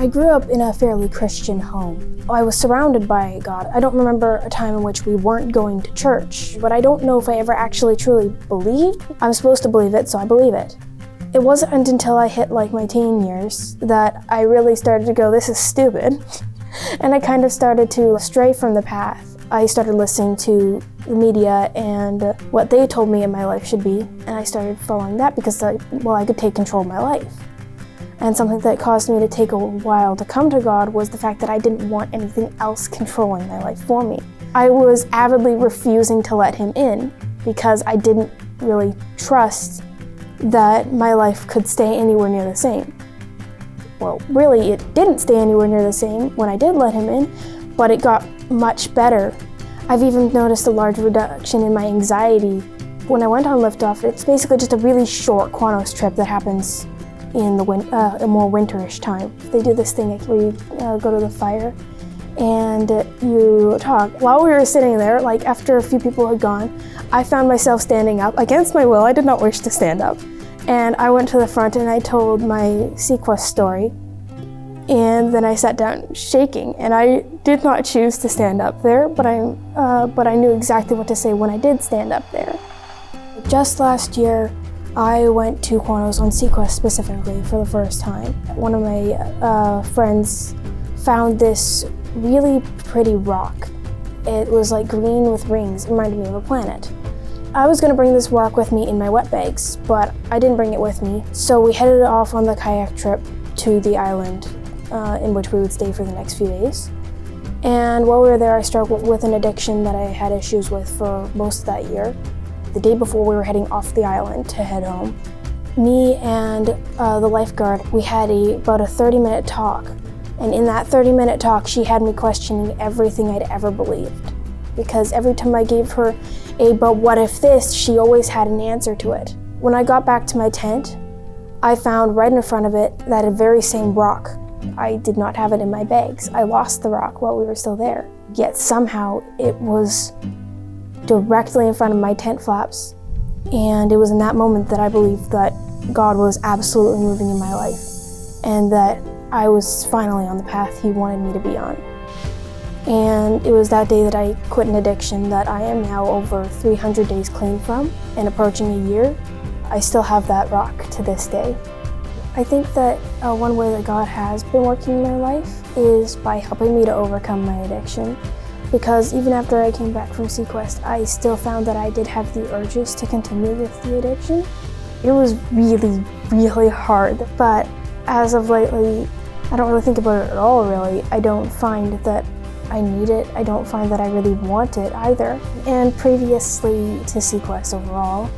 I grew up in a fairly Christian home. I was surrounded by God. I don't remember a time in which we weren't going to church, but I don't know if I ever actually truly believed. I'm supposed to believe it, so I believe it. It wasn't until I hit like my teen years that I really started to go, this is stupid. And I kind of started to stray from the path. I started listening to the media and what they told me my life should be, and I started following that because I could take control of my life. And something that caused me to take a while to come to God was the fact that I didn't want anything else controlling my life for me. I was avidly refusing to let him in because I didn't really trust that my life could stay anywhere near the same. Well, really, it didn't stay anywhere near the same when I did let him in, but it got much better. I've even noticed a large reduction in my anxiety. When I went on liftoff, it's basically just a really short Quanos trip that happens in the a more winterish time. They do this thing where you go to the fire and you talk. While we were sitting there, like after a few people had gone, I found myself standing up against my will. I did not wish to stand up. And I went to the front and I told my CCSL story. And then I sat down shaking, and I did not choose to stand up there, but I knew exactly what to say when I did stand up there. Just last year, I went to Quanos on CCSL specifically for the first time. One of my friends found this really pretty rock. It was like green with rings. It reminded me of a planet. I was gonna bring this rock with me in my wet bags, but I didn't bring it with me. So we headed off on the kayak trip to the island in which we would stay for the next few days. And while we were there, I struggled with an addiction that I had issues with for most of that year. The day before we were heading off the island to head home, me and the lifeguard, we had about a 30-minute talk. And in that 30-minute talk, she had me questioning everything I'd ever believed. Because every time I gave her but what if this, she always had an answer to it. When I got back to my tent, I found right in front of it that very same rock. I did not have it in my bags. I lost the rock while we were still there. Yet somehow it was directly in front of my tent flaps. And it was in that moment that I believed that God was absolutely moving in my life and that I was finally on the path he wanted me to be on. And it was that day that I quit an addiction that I am now over 300 days clean from and approaching a year. I still have that rock to this day. I think that one way that God has been working in my life is by helping me to overcome my addiction. Because even after I came back from CCSL, I still found that I did have the urges to continue with the addiction. It was really, really hard, but as of lately, I don't really think about it at all, really. I don't find that I need it. I don't find that I really want it either. And previously to CCSL overall,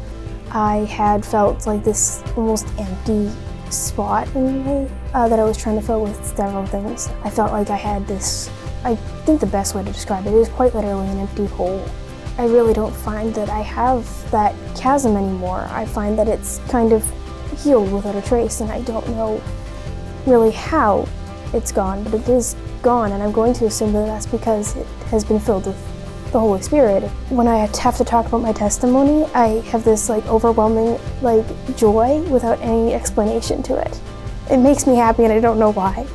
I had felt like this almost empty spot in me that I was trying to fill with several things. I felt like I had this, I think the best way to describe it is quite literally an empty hole. I really don't find that I have that chasm anymore. I find that it's kind of healed without a trace, and I don't know really how it's gone, but it is gone, and I'm going to assume that that's because it has been filled with the Holy Spirit. When I have to talk about my testimony, I have this overwhelming joy without any explanation to it. It makes me happy and I don't know why.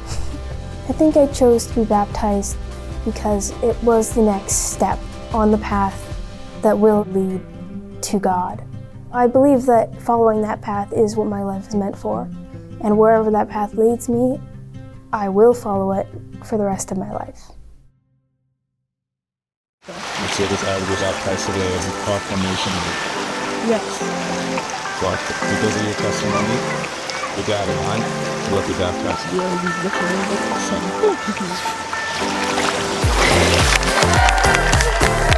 I think I chose to be baptized because it was the next step on the path that will lead to God. I believe that following that path is what my life is meant for, and wherever that path leads me, I will follow it for the rest of my life. So this I was baptized today as a proclamation. Yes. So because of your testimony, with that in mind, you will be baptized. Yeah, he's looking at the same.